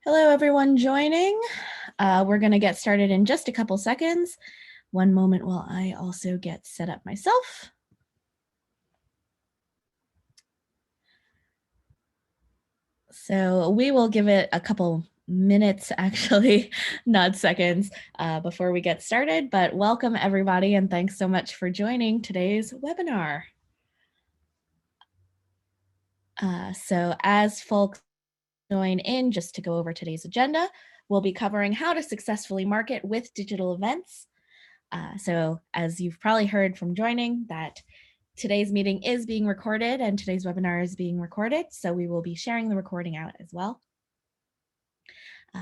Hello, everyone joining. We're going to get started in just a couple seconds. One moment while I also get set up myself. So we will give it a couple minutes, actually, not seconds, before we get started. But welcome, everybody, and thanks so much for joining today's webinar. So as folks join in, just to go over today's agenda, we'll be covering how to successfully market with digital events. So as you've probably heard from joining, that today's meeting is being recorded and today's webinar is being recorded. So we will be sharing the recording out as well.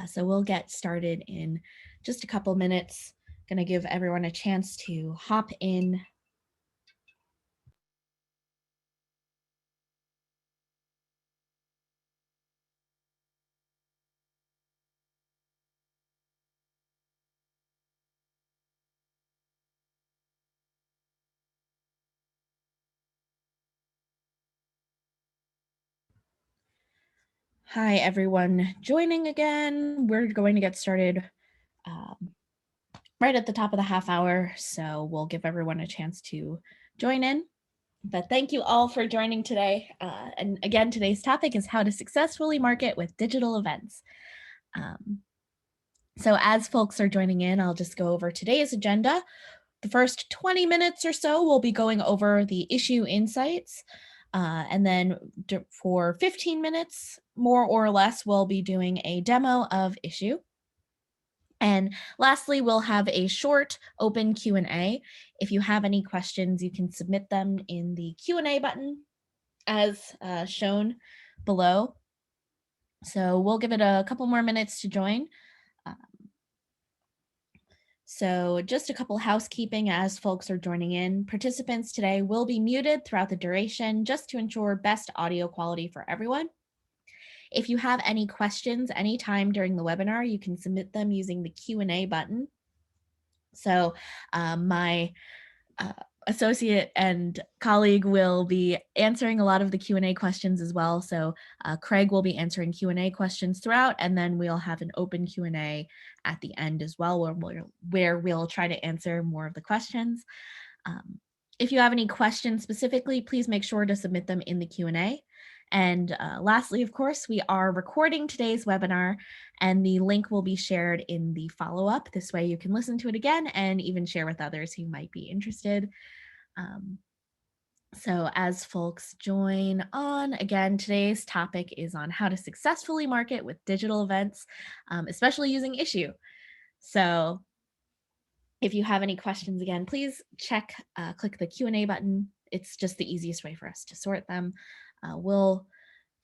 So we'll get started in just a couple minutes. Going to give everyone a chance to hop in. Hi, everyone joining again. We're going to get started right at the top of the half hour. So we'll give everyone a chance to join in. But thank you all for joining today. And again, today's topic is how to successfully market with digital events. So as folks are joining in, I'll just go over today's agenda. The first 20 minutes or so, we'll be going over the issue insights. And then for 15 minutes, more or less, we'll be doing a demo of Issuu. And lastly, we'll have a short open Q&A. If you have any questions, you can submit them in the Q&A button as shown below. So we'll give it a couple more minutes to join. So just a couple housekeeping as folks are joining in. Participants today will be muted throughout the duration just to ensure best audio quality for everyone. If you have any questions anytime during the webinar, you can submit them using the Q&A button. So my associate and colleague will be answering a lot of the Q&A questions as well. So Craig will be answering Q&A questions throughout, and then we'll have an open Q&A at the end as well, where we'll try to answer more of the questions. If you have any questions specifically, please make sure to submit them in the Q&A. And lastly, of course, we are recording today's webinar, and the link will be shared in the follow-up. This way you can listen to it again and even share with others who might be interested. So as folks join on, again, today's topic is on how to successfully market with digital events, especially using Issuu. So if you have any questions, again, please click the Q&A button. It's just the easiest way for us to sort them. We'll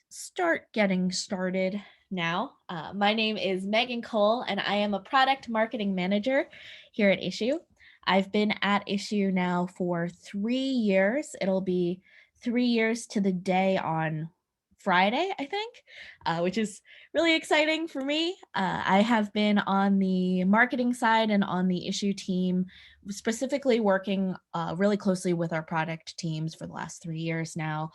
start getting started now. My name is Meghan Cole, and I am a product marketing manager here at Issuu. I've been at Issuu now for 3 years. It'll be 3 years to the day on Friday, I think, which is really exciting for me. I have been on the marketing side and on the Issuu team, specifically working really closely with our product teams for the last 3 years now,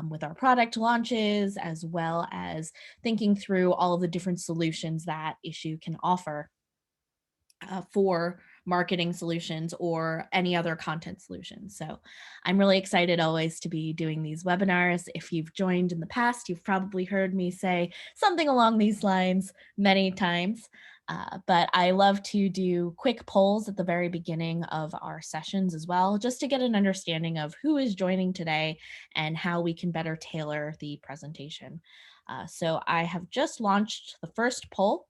with our product launches, as well as thinking through all of the different solutions that Issuu can offer for marketing solutions or any other content solutions. So I'm really excited always to be doing these webinars. If you've joined in the past, you've probably heard me say something along these lines many times. But I love to do quick polls at the very beginning of our sessions as well, just to get an understanding of who is joining today and how we can better tailor the presentation. So I have just launched the first poll.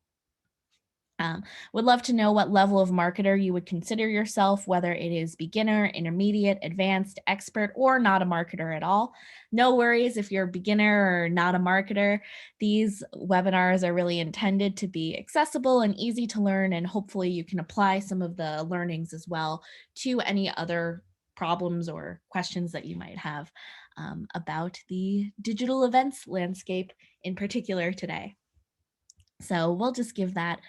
Would love to know what level of marketer you would consider yourself, whether it is beginner, intermediate, advanced, expert, or not a marketer at all. No worries if you're a beginner or not a marketer. These webinars are really intended to be accessible and easy to learn, and hopefully you can apply some of the learnings as well to any other problems or questions that you might have about the digital events landscape in particular today. So we'll just give that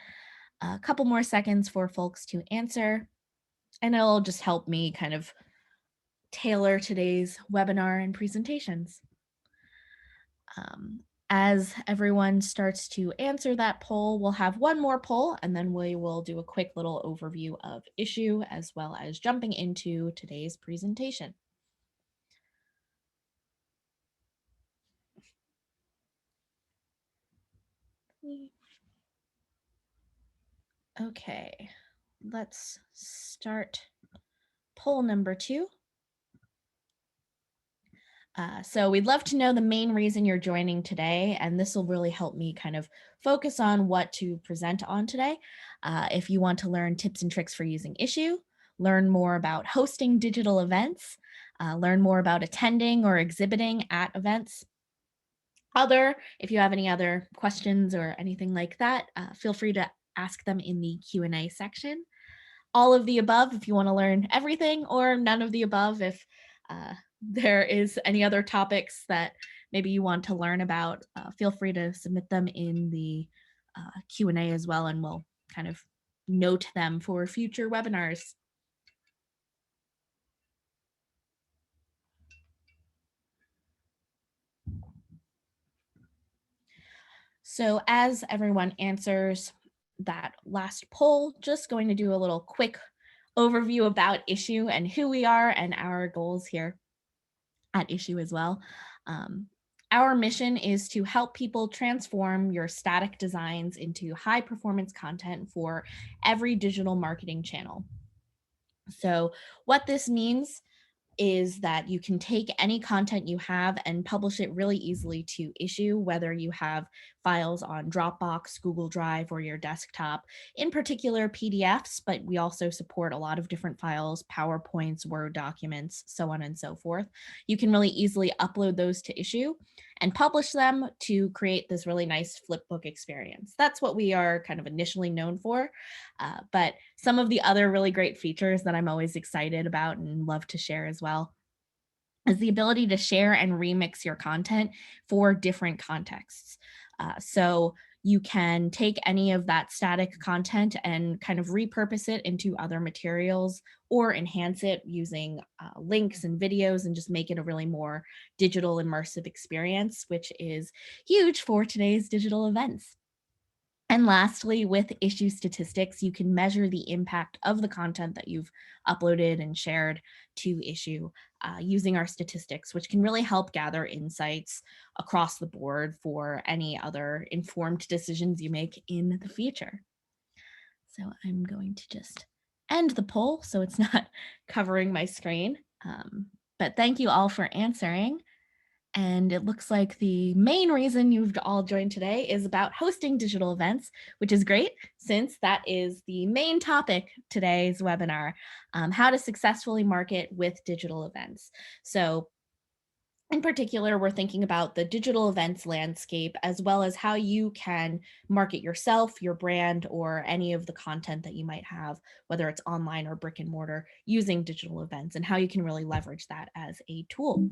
a couple more seconds for folks to answer, and it'll just help me kind of tailor today's webinar and presentations. As everyone starts to answer that poll, we'll have one more poll and then we will do a quick little overview of Issuu as well as jumping into today's presentation. Okay, let's start poll number 2. So we'd love to know the main reason you're joining today, and this will really help me kind of focus on what to present on today. If you want to learn tips and tricks for using Issuu, learn more about hosting digital events, learn more about attending or exhibiting at events. If you have any other questions or anything like that, feel free to ask them in the Q&A section. All of the above if you want to learn everything, or none of the above if there is any other topics that maybe you want to learn about. Feel free to submit them in the Q&A as well, and we'll kind of note them for future webinars. So as everyone answers that last poll, just going to do a little quick overview about Issuu and who we are and our goals here at Issuu as well. Our mission is to help people transform your static designs into high performance content for every digital marketing channel. So what this means is that you can take any content you have and publish it really easily to Issuu, whether you have files on Dropbox, Google Drive, or your desktop, in particular PDFs, but we also support a lot of different files, PowerPoints, Word documents, so on and so forth. You can really easily upload those to Issuu and publish them to create this really nice flipbook experience. That's what we are kind of initially known for. But some of the other really great features that I'm always excited about and love to share as well is the ability to share and remix your content for different contexts. So you can take any of that static content and kind of repurpose it into other materials or enhance it using links and videos and just make it a really more digital immersive experience, which is huge for today's digital events. And lastly, with Issuu statistics, you can measure the impact of the content that you've uploaded and shared to Issuu using our statistics, which can really help gather insights across the board for any other informed decisions you make in the future. So I'm going to just end the poll so it's not covering my screen. But thank you all for answering. And it looks like the main reason you've all joined today is about hosting digital events, which is great since that is the main topic today's webinar, how to successfully market with digital events. So in particular, we're thinking about the digital events landscape, as well as how you can market yourself, your brand, or any of the content that you might have, whether it's online or brick and mortar, using digital events, and how you can really leverage that as a tool.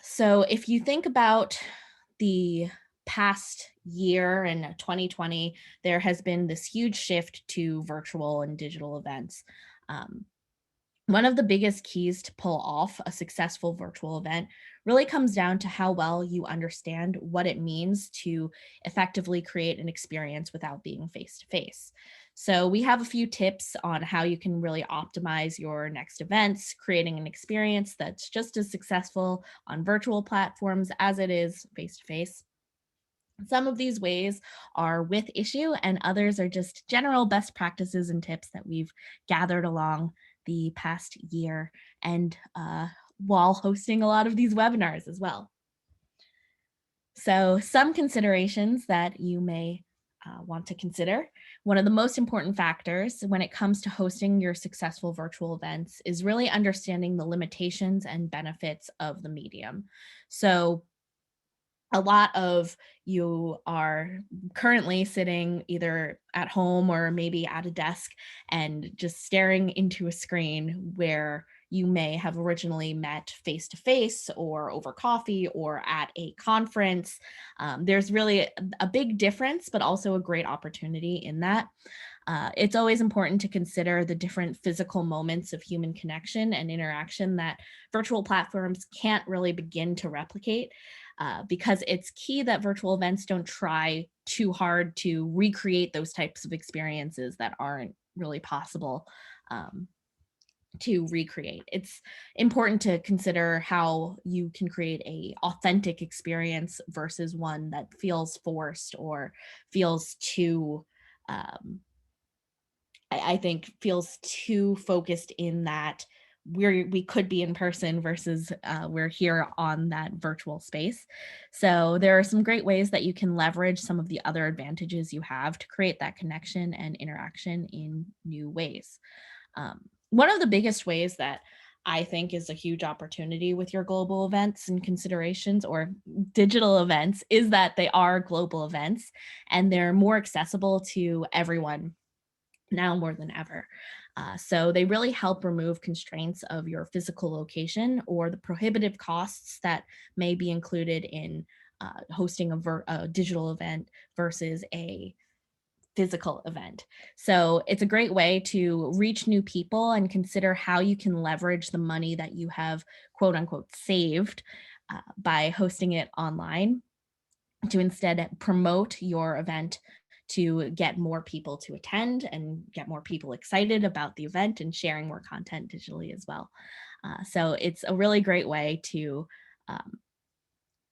So if you think about the past year in 2020, there has been this huge shift to virtual and digital events. One of the biggest keys to pull off a successful virtual event really comes down to how well you understand what it means to effectively create an experience without being face to face. So we have a few tips on how you can really optimize your next events, creating an experience that's just as successful on virtual platforms as it is face to face. Some of these ways are with Issuu, and others are just general best practices and tips that we've gathered along the past year and while hosting a lot of these webinars as well. So some considerations that you may want to consider. One of the most important factors when it comes to hosting your successful virtual events is really understanding the limitations and benefits of the medium. So a lot of you are currently sitting either at home or maybe at a desk and just staring into a screen where you may have originally met face to face or over coffee or at a conference. There's really a big difference, but also a great opportunity in that. It's always important to consider the different physical moments of human connection and interaction that virtual platforms can't really begin to replicate. because it's key that virtual events don't try too hard to recreate those types of experiences that aren't really possible um, to recreate. It's important to consider how you can create a authentic experience versus one that feels forced or feels too I think feels too focused in that we could be in person versus we're here on that virtual space. So there are some great ways that you can leverage some of the other advantages you have to create that connection and interaction in new ways. One of the biggest ways that I think is a huge opportunity with your global events and considerations or digital events is that they are global events and they're more accessible to everyone now more than ever. So they really help remove constraints of your physical location or the prohibitive costs that may be included in hosting a digital event versus a physical event. So it's a great way to reach new people and consider how you can leverage the money that you have quote unquote saved by hosting it online to instead promote your event to get more people to attend and get more people excited about the event and sharing more content digitally as well. So it's a really great way to um,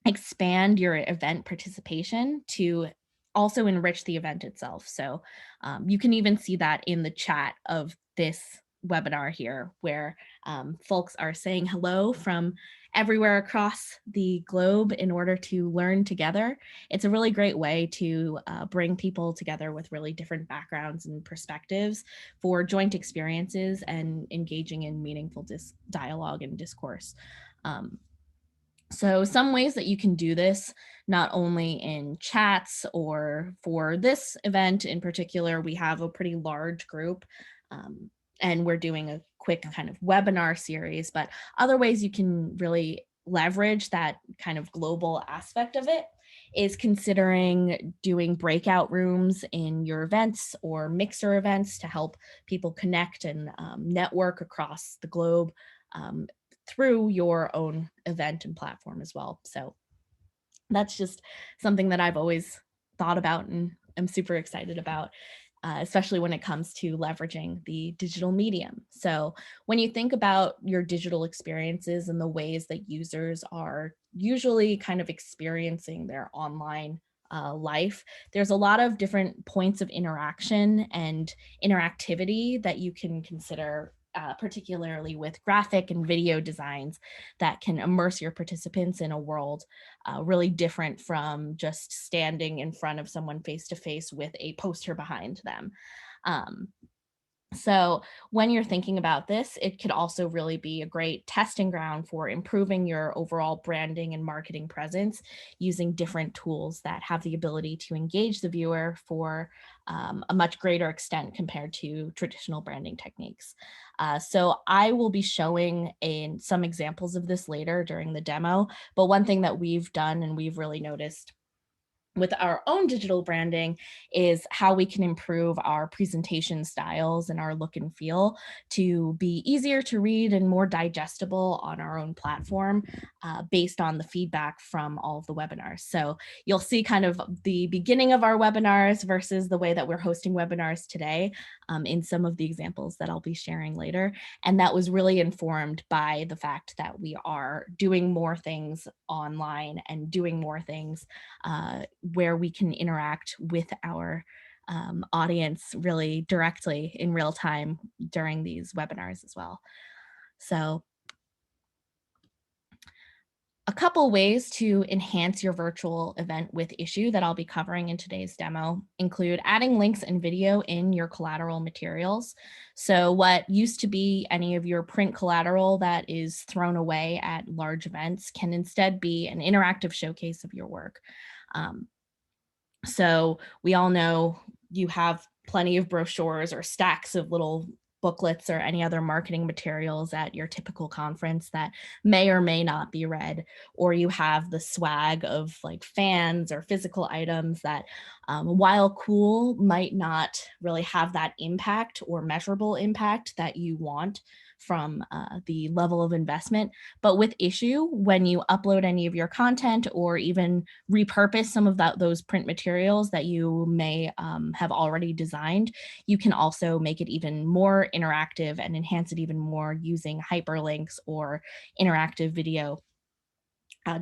expand your event participation to also enrich the event itself. So you can even see that in the chat of this webinar here, where folks are saying hello from everywhere across the globe in order to learn together. It's a really great way to bring people together with really different backgrounds and perspectives for joint experiences and engaging in meaningful dialogue and discourse. So some ways that you can do this, not only in chats or for this event in particular, we have a pretty large group and we're doing a quick kind of webinar series, but other ways you can really leverage that kind of global aspect of it is considering doing breakout rooms in your events or mixer events to help people connect and network across the globe. Through your own event and platform as well. So that's just something that I've always thought about and am super excited about, especially when it comes to leveraging the digital medium. So when you think about your digital experiences and the ways that users are usually kind of experiencing their online life, there's a lot of different points of interaction and interactivity that you can consider, particularly with graphic and video designs that can immerse your participants in a world really different from just standing in front of someone face to face with a poster behind them. Um, so when you're thinking about this, it could also really be a great testing ground for improving your overall branding and marketing presence using different tools that have the ability to engage the viewer for a much greater extent compared to traditional branding techniques. So I will be showing some examples of this later during the demo, but one thing that we've done and we've really noticed with our own digital branding is how we can improve our presentation styles and our look and feel to be easier to read and more digestible on our own platform based on the feedback from all of the webinars. So you'll see kind of the beginning of our webinars versus the way that we're hosting webinars today in some of the examples that I'll be sharing later. And that was really informed by the fact that we are doing more things online and doing more things where we can interact with our audience really directly in real time during these webinars as well. So a couple ways to enhance your virtual event with Issuu that I'll be covering in today's demo include adding links and video in your collateral materials. So what used to be any of your print collateral that is thrown away at large events can instead be an interactive showcase of your work. So we all know you have plenty of brochures or stacks of little booklets or any other marketing materials at your typical conference that may or may not be read, or you have the swag of like fans or physical items that while cool might not really have that impact or measurable impact that you want from the level of investment. But with Issuu, when you upload any of your content or even repurpose some of those print materials that you may have already designed, you can also make it even more interactive and enhance it even more using hyperlinks or interactive video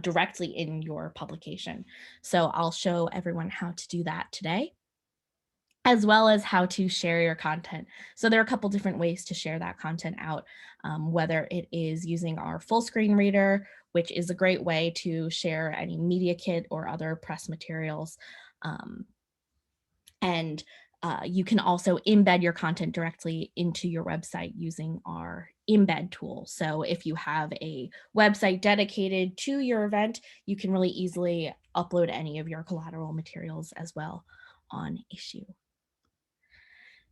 directly in your publication. So I'll show everyone how to do that today, as well as how to share your content. So there are a couple different ways to share that content out, whether it is using our full screen reader, which is a great way to share any media kit or other press materials. Um, and you can also embed your content directly into your website using our embed tool. So if you have a website dedicated to your event, you can really easily upload any of your collateral materials as well on Issuu.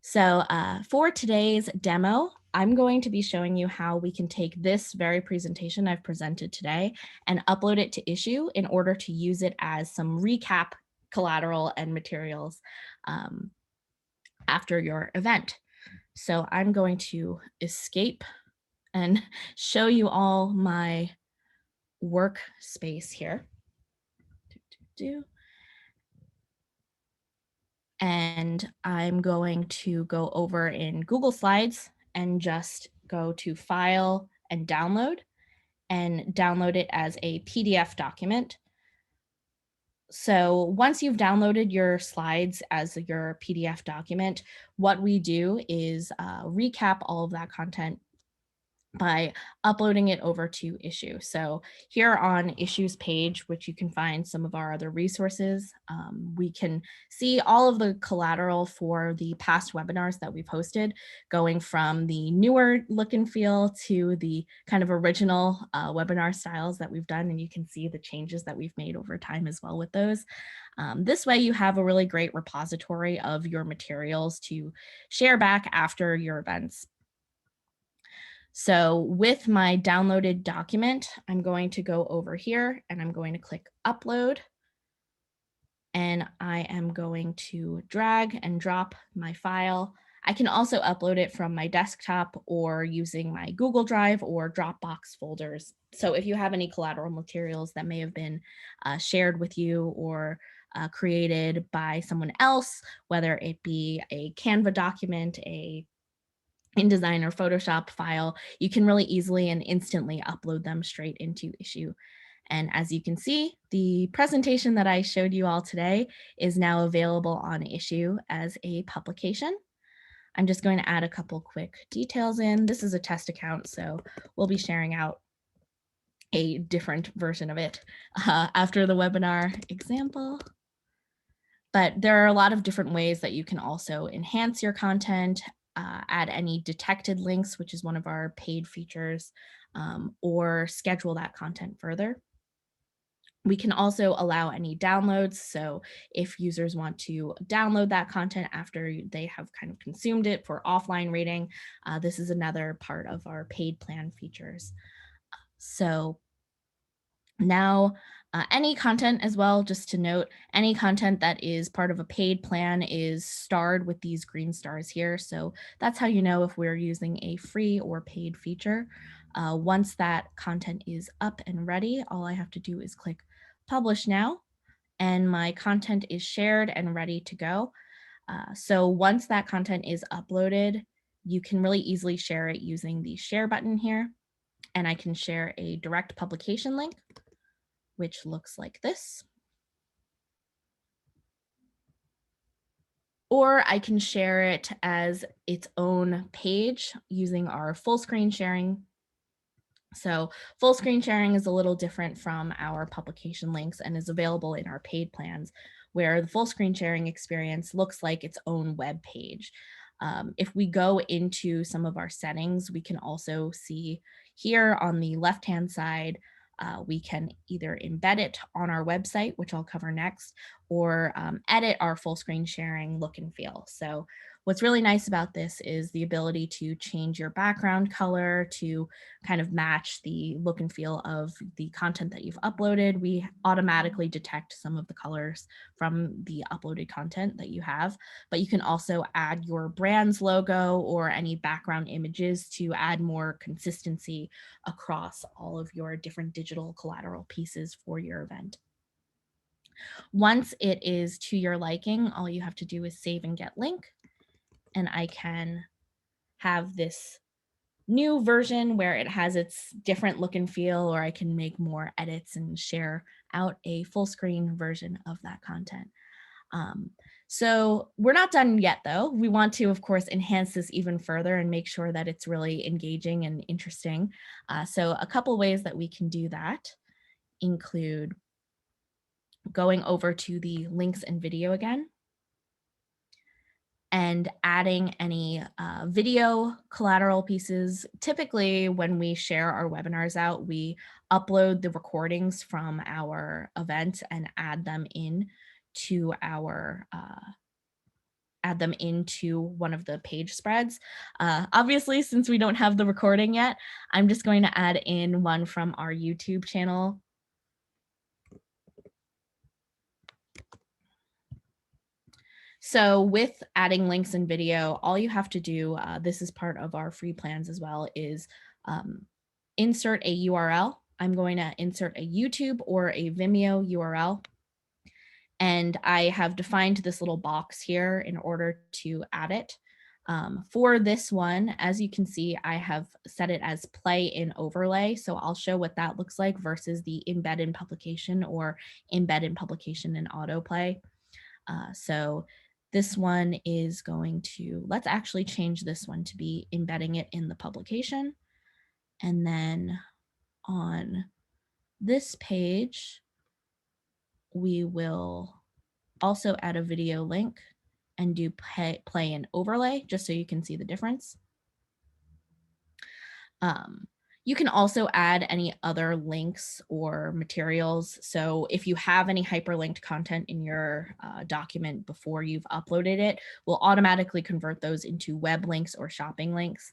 So for today's demo, I'm going to be showing you how we can take this very presentation I've presented today and upload it to Issuu in order to use it as some recap collateral and materials after your event. So I'm going to escape and show you all my workspace here. And I'm going to go over in Google Slides and just go to File and Download it as a PDF document. So once you've downloaded your slides as your PDF document, what we do is recap all of that content by uploading it over to Issuu. So here on Issuu's page, which you can find some of our other resources, we can see all of the collateral for the past webinars that we've hosted, going from the newer look and feel to the kind of original webinar styles that we've done. And you can see the changes that we've made over time as well with those. This way you have a really great repository of your materials to share back after your events. So with my downloaded document, I'm going to go over here and I'm going to click upload. And I am going to drag and drop my file. I can also upload it from my desktop or using my Google Drive or Dropbox folders. So if you have any collateral materials that may have been shared with you or created by someone else, whether it be a Canva document, a InDesign or Photoshop file, you can really easily and instantly upload them straight into Issuu. And as you can see, the presentation that I showed you all today is now available on Issuu as a publication. I'm just going to add a couple quick details in. This is a test account, so we'll be sharing out a different version of it after the webinar example. But there are a lot of different ways that you can also enhance your content, add any detected links, which is one of our paid features, or schedule that content further. We can also allow any downloads. So if users want to download that content after they have kind of consumed it for offline reading, this is another part of our paid plan features. So now, any content as well, just to note, any content that is part of a paid plan is starred with these green stars here. So that's how you know if we're using a free or paid feature. Once that content is up and ready, all I have to do is click publish now, and my content is shared and ready to go. So once that content is uploaded, you can really easily share it using the share button here. And I can share a direct publication link, which looks like this. Or I can share it as its own page using our full screen sharing. So full screen sharing is a little different from our publication links and is available in our paid plans, where the full screen sharing experience looks like its own web page. If we go into some of our settings, we can also see here on the left-hand side, we can either embed it on our website, which I'll cover next, or edit our full screen sharing look and feel. So what's really nice about this is the ability to change your background color to kind of match the look and feel of the content that you've uploaded. We automatically detect some of the colors from the uploaded content that you have, but you can also add your brand's logo or any background images to add more consistency across all of your different digital collateral pieces for your event. Once it is to your liking, all you have to do is save and get link, and I can have this new version where it has its different look and feel, or I can make more edits and share out a full screen version of that content. So we're not done yet though. We want to, of course, enhance this even further and make sure that it's really engaging and interesting. So a couple ways that we can do that include going over to the links and video again, and adding any video collateral pieces. Typically, when we share our webinars out, we upload the recordings from our event and add them in to our add them into one of the page spreads. Obviously, since we don't have the recording yet, I'm just going to add in one from our YouTube channel. So with adding links and video, all you have to do, this is part of our free plans as well, is insert a URL. I'm going to insert a YouTube or a Vimeo URL. And I have defined this little box here in order to add it. For this one, as you can see, I have set it as play in overlay. So I'll show what that looks like versus the embed in publication or embed in publication and autoplay. So this one is going to, let's actually change this one to be embedding it in the publication. And then on this page, we will also add a video link and do play and overlay just so you can see the difference. You can also add any other links or materials. So if you have any hyperlinked content in your document before you've uploaded it, we'll automatically convert those into web links or shopping links.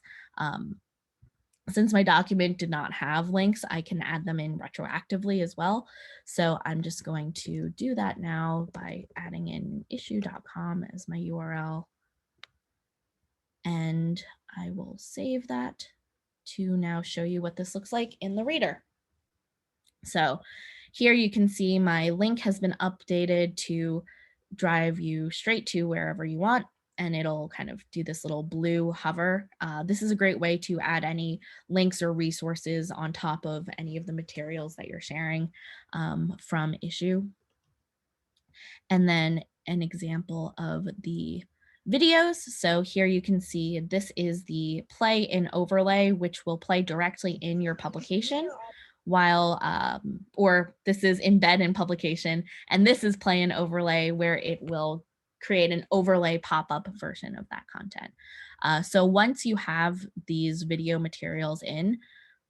Since my document did not have links, I can add them in retroactively as well. So I'm just going to do that now by adding in issuu.com as my URL. And I will save that to now show you what this looks like in the reader. So here you can see my link has been updated to drive you straight to wherever you want, and it'll kind of do this little blue hover. This is a great way to add any links or resources on top of any of the materials that you're sharing from Issuu. And then an example of the videos. So here you can see this is the play in overlay, which will play directly in your publication, while, or this is embed in publication, and this is play in overlay where it will create an overlay pop-up version of that content. So once you have these video materials in,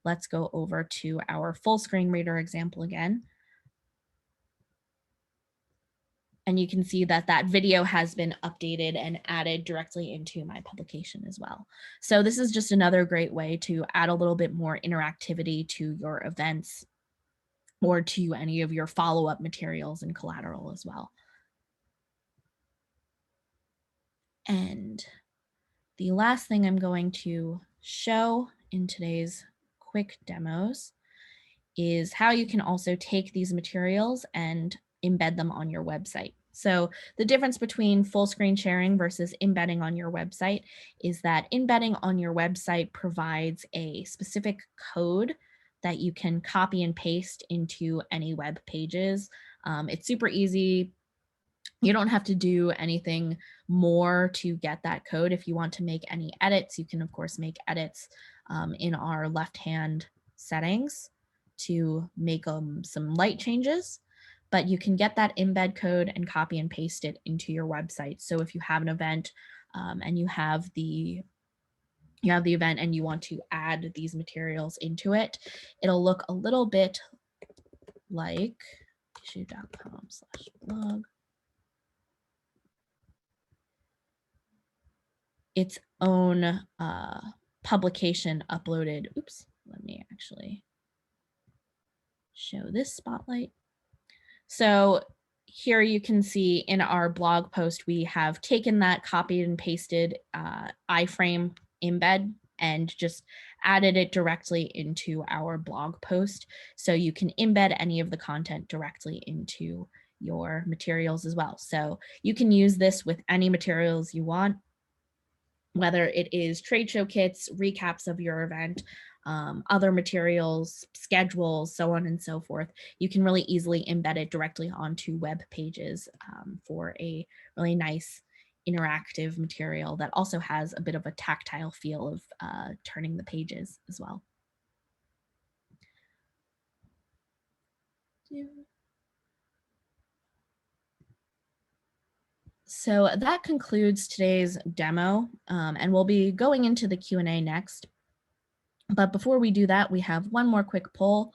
let's go over to our full screen reader example again. And you can see that that video has been updated and added directly into my publication as well. So this is just another great way to add a little bit more interactivity to your events or to any of your follow-up materials and collateral as well. And the last thing I'm going to show in today's quick demos is how you can also take these materials and embed them on your website. So the difference between full screen sharing versus embedding on your website is that embedding on your website provides a specific code that you can copy and paste into any web pages. It's super easy. You don't have to do anything more to get that code. If you want to make any edits, you can of course make edits in our left-hand settings to make some light changes, but you can get that embed code and copy and paste it into your website. So if you have an event and you have the event and you want to add these materials into it, it'll look a little bit like issuu.com/blog. its own publication uploaded. Oops, let me actually show this spotlight. So here you can see in our blog post, we have taken that copied and pasted iframe embed and just added it directly into our blog post. So you can embed any of the content directly into your materials as well. So you can use this with any materials you want, whether it is trade show kits, recaps of your event, other materials, schedules, so on and so forth. You can really easily embed it directly onto web pages for a really nice interactive material that also has a bit of a tactile feel of turning the pages as well. So that concludes today's demo, and we'll be going into the Q&A next. But before we do that, we have one more quick poll.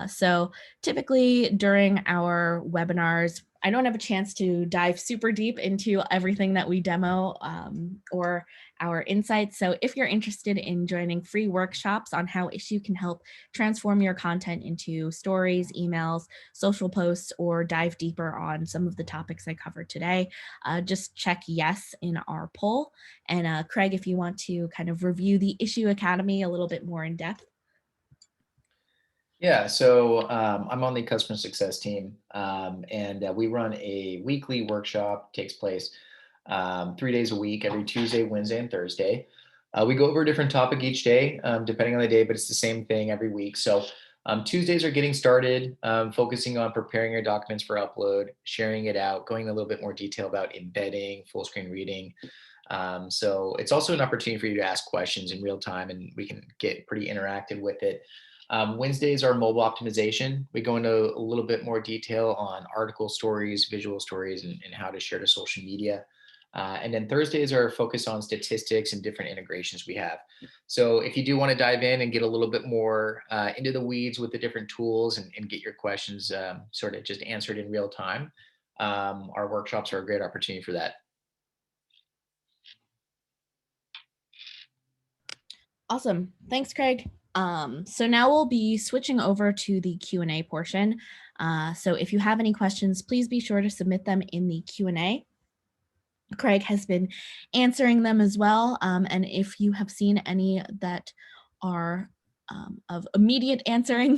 So typically during our webinars, I don't have a chance to dive super deep into everything that we demo or our insights. So if you're interested in joining free workshops on how Issuu can help transform your content into stories, emails, social posts, or dive deeper on some of the topics I covered today, just check yes in our poll. And Craig, if you want to kind of review the Issuu Academy a little bit more in depth. Yeah, so I'm on the customer success team, and we run a weekly workshop. Takes place 3 days a week, every Tuesday, Wednesday, and Thursday. We go over a different topic each day, depending on the day, but it's the same thing every week. So Tuesdays are getting started, focusing on preparing your documents for upload, sharing it out, going in a little bit more detail about embedding, full screen reading. So it's also an opportunity for you to ask questions in real time, and we can get pretty interactive with it. Wednesdays are mobile optimization. We go into a little bit more detail on article stories, visual stories, and how to share to social media. And then Thursdays are focused on statistics and different integrations we have. So if you do want to dive in and get a little bit more into the weeds with the different tools and get your questions sort of just answered in real time, our workshops are a great opportunity for that. Awesome. Thanks, Craig. So now we'll be switching over to the Q&A portion. So if you have any questions, please be sure to submit them in the Q&A. Craig has been answering them as well. And if you have seen any that are of immediate answering,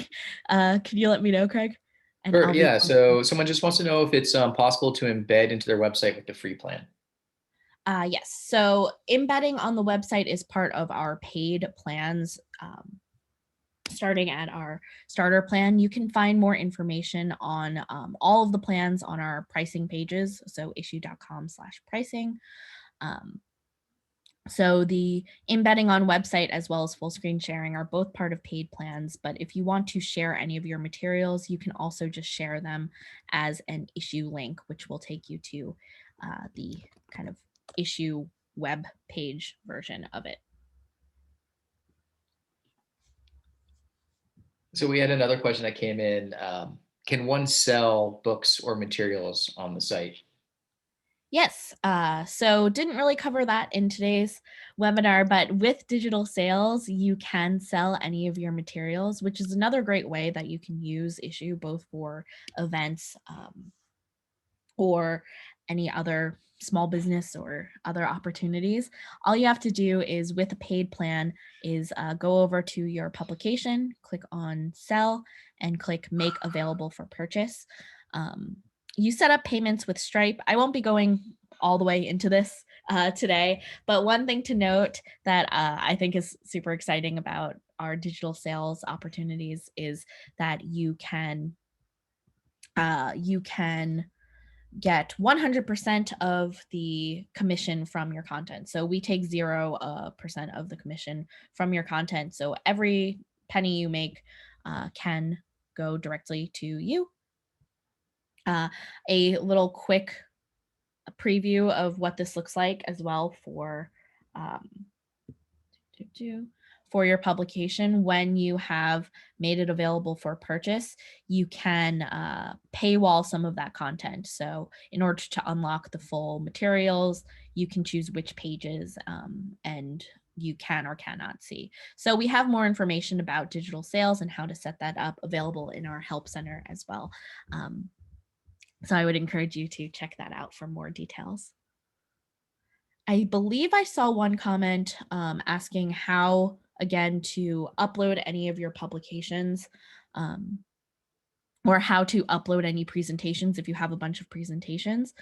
could you let me know, Craig? And Sure, I'll be yeah. So someone just wants to know if it's possible to embed into their website with the free plan. Yes. So embedding on the website is part of our paid plans. Starting at our starter plan, you can find more information on all of the plans on our pricing pages. So issuu.com/pricing. So the embedding on website as well as full screen sharing are both part of paid plans. But if you want to share any of your materials, you can also just share them as an Issuu link, which will take you to the kind of Issuu web page version of it. So we had another question that came in. Can one sell books or materials on the site? Yes, so didn't really cover that in today's webinar, but with digital sales, you can sell any of your materials, which is another great way that you can use Issuu both for events or any other small business or other opportunities. All you have to do is with a paid plan is go over to your publication, click on sell, and click make available for purchase. You set up payments with Stripe. I won't be going all the way into this today, but one thing to note that I think is super exciting about our digital sales opportunities is that you can get 100% of the commission from your content. So we take 0% of the commission from your content. So every penny you make can go directly to you. A little quick preview of what this looks like as well for for your publication, when you have made it available for purchase, you can paywall some of that content. So in order to unlock the full materials, you can choose which pages and you can or cannot see. So we have more information about digital sales and how to set that up available in our help center as well. So I would encourage you to check that out for more details. I believe I saw one comment asking how, again, to upload any of your publications um, or how to upload any presentations if you have a bunch of presentations.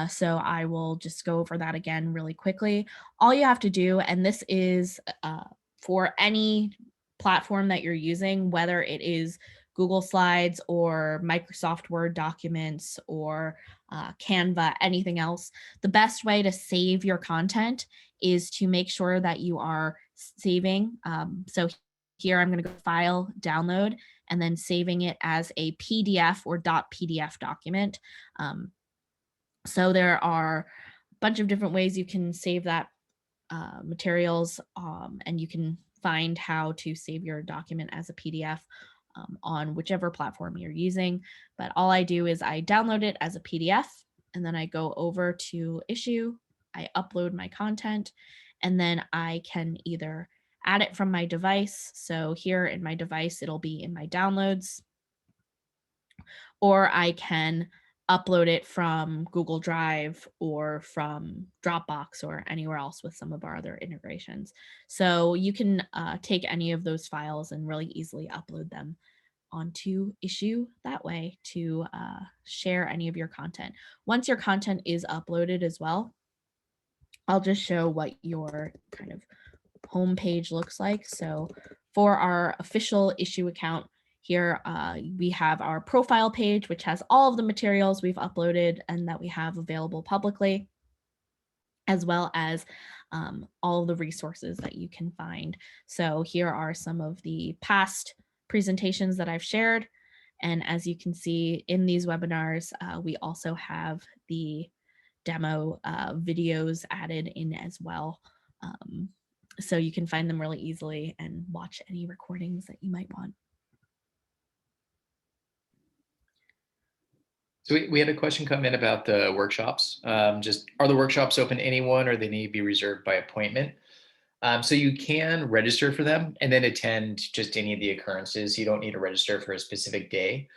So I will just go over that again really quickly. All you have to do, and this is for any platform that you're using, whether it is Google Slides or Microsoft Word documents or Canva, anything else, the best way to save your content is to make sure that you are saving. So here I'm going to go File, Download, and then saving it as a PDF or .pdf document. So there are a bunch of different ways you can save that materials, and you can find how to save your document as a PDF on whichever platform you're using. But all I do is I download it as a PDF, and then I go over to Issuu, I upload my content, and then I can either add it from my device. So here in my device, it'll be in my downloads, or I can upload it from Google Drive or from Dropbox or anywhere else with some of our other integrations. So you can take any of those files and really easily upload them onto Issuu that way to share any of your content. Once your content is uploaded as well, I'll just show what your kind of homepage looks like. So for our official Issuu account here, we have our profile page, which has all of the materials we've uploaded and that we have available publicly, as well as all of the resources that you can find. So here are some of the past presentations that I've shared. And as you can see in these webinars, we also have the demo videos added in as well. So you can find them really easily and watch any recordings that you might want. So we had a question come in about the workshops. Just are the workshops open to anyone, or they need to be reserved by appointment? So you can register for them and then attend just any of the occurrences. You don't need to register for a specific day.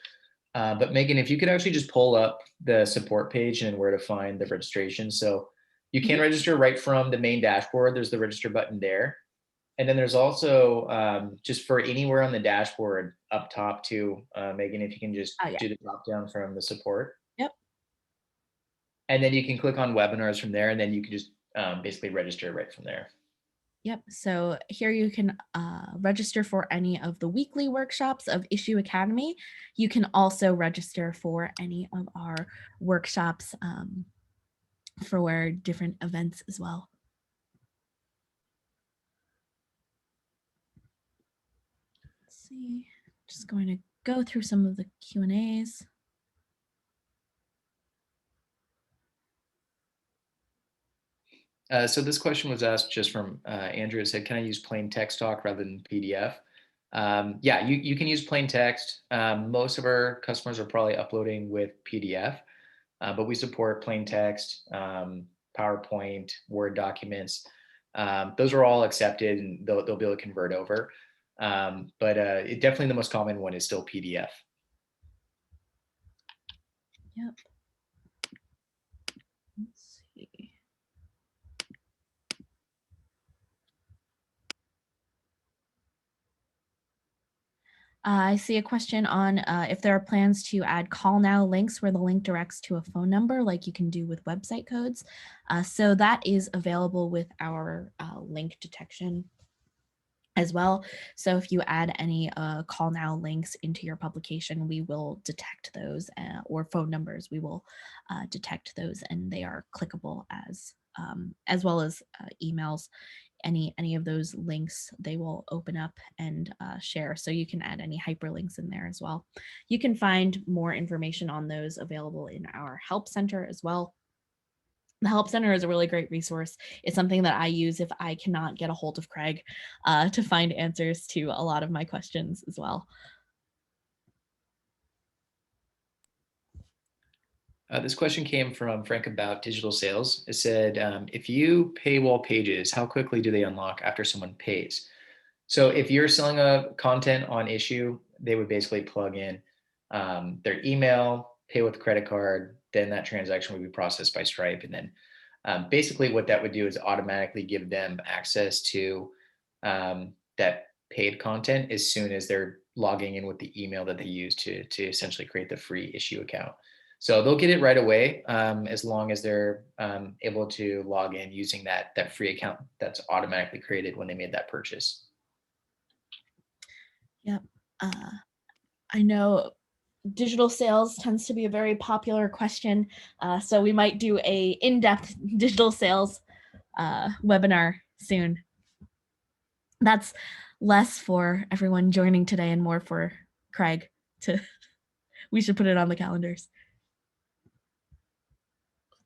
But Megan, if you could actually just pull up the support page and where to find the registration. So you can Mhm. register right from the main dashboard. There's the register button there. And then there's also just for anywhere on the dashboard up top too, Megan, if you can just Oh, yeah. do the drop down from the support. Yep. And then you can click on webinars from there, and then you can just basically register right from there. Yep. So here you can register for any of the weekly workshops of Issuu Academy. You can also register for any of our workshops for different events as well. Let's see. Just going to go through some of the Q&As. So this question was asked just from Andrew. It said, can I use plain text doc rather than PDF? Yeah, you can use plain text. Most of our customers are probably uploading with PDF, but we support plain text, PowerPoint, Word documents. Those are all accepted, and they'll be able to convert over. But definitely the most common one is still PDF. Yep. Let's see. I see a question on if there are plans to add call now links where the link directs to a phone number like you can do with website codes. So that is available with our link detection as well. So if you add any call now links into your publication, we will detect those, or phone numbers, we will detect those, and they are clickable as well as emails. Any of those links they will open up and share, so you can add any hyperlinks in there as well. You can find more information on those available in our help center as well. The Help Center is a really great resource. It's something that I use if I cannot get a hold of Craig to find answers to a lot of my questions as well. This question came from Frank about digital sales. It said, if you paywall pages, how quickly do they unlock after someone pays? So if you're selling a content on Issuu, they would basically plug in their email, pay with credit card, then that transaction would be processed by Stripe. And then basically what that would do is automatically give them access to that paid content as soon as they're logging in with the email that they use to essentially create the free Issuu account. So they'll get it right away as long as they're able to log in using that free account that's automatically created when they made that purchase. Yep. I know digital sales tends to be a very popular question, so we might do a in-depth digital sales webinar soon. That's less for everyone joining today and more for Craig to we should put it on the calendars.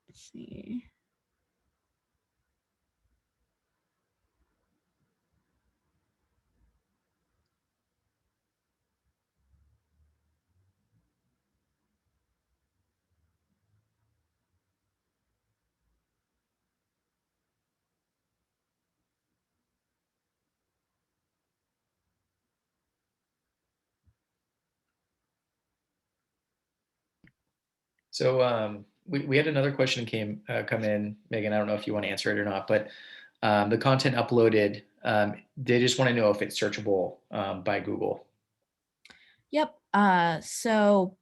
Let's see. So we had another question come in, Megan. I don't know if you want to answer it or not, but the content uploaded, they just want to know if it's searchable by Google. Yep. So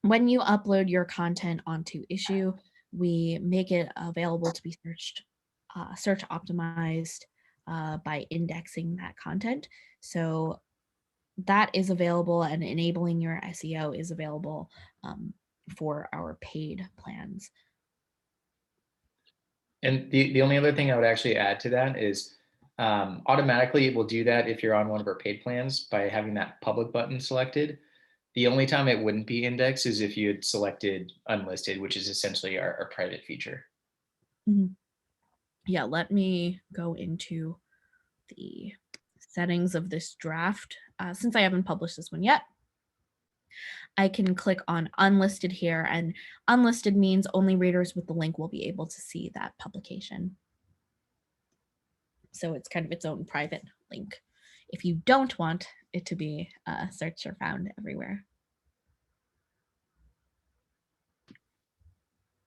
when you upload your content onto Issuu, we make it available to be search optimized by indexing that content. So that is available, and enabling your SEO is available for our paid plans. And the only other thing I would actually add to that is automatically it will do that if you're on one of our paid plans by having that public button selected. The only time it wouldn't be indexed is if you had selected unlisted, which is essentially our private feature. Mm-hmm. Yeah, let me go into the settings of this draft. Since I haven't published this one yet, I can click on unlisted here, and unlisted means only readers with the link will be able to see that publication. So it's kind of its own private link if you don't want it to be searched or found everywhere.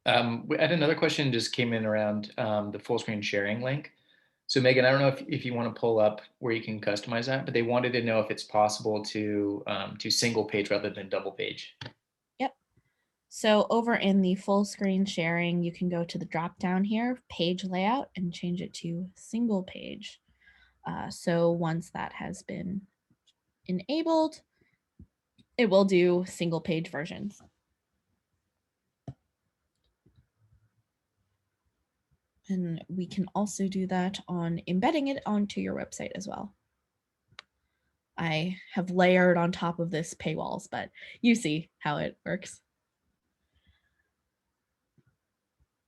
We had another question just came in around the full screen sharing link. So Megan, I don't know if you want to pull up where you can customize that, but they wanted to know if it's possible to single page rather than double page. Yep. So over in the full screen sharing, you can go to the drop down here, page layout, and change it to single page. So once that has been enabled, it will do single page versions. And we can also do that on embedding it onto your website as well. I have layered on top of this paywalls, but you see how it works.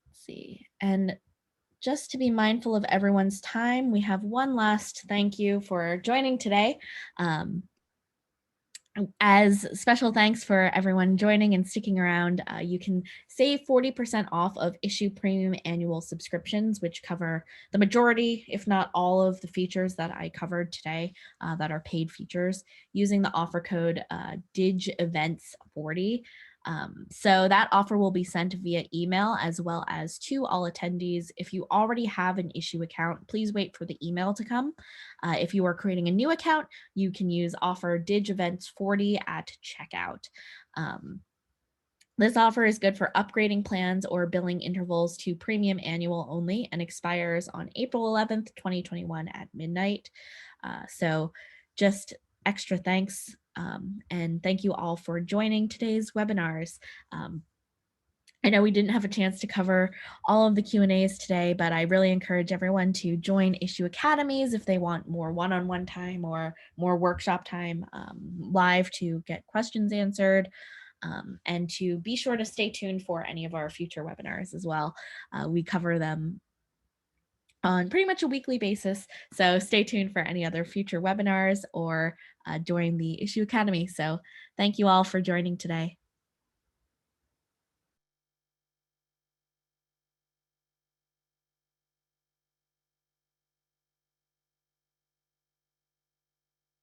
Let's see. And just to be mindful of everyone's time, we have one last thank you for joining today. As special thanks for everyone joining and sticking around, you can save 40% off of Issuu Premium annual subscriptions, which cover the majority, if not all, of the features that I covered today that are paid features, using the offer code DIGEvents40. So that offer will be sent via email as well as to all attendees. If you already have an Issuu account, please wait for the email to come. If you are creating a new account, you can use offer DIGEvents40 at checkout. This offer is good for upgrading plans or billing intervals to premium annual only and expires on April 11th, 2021 at midnight. So just extra thanks and thank you all for joining today's webinars. I know we didn't have a chance to cover all of the Q&As today, but I really encourage everyone to join Issuu Academies if they want more one-on-one time or more workshop time live to get questions answered. and to be sure to stay tuned for any of our future webinars as well. We cover them on pretty much a weekly basis. So stay tuned for any other future webinars or join the Issuu Academy. So thank you all for joining today.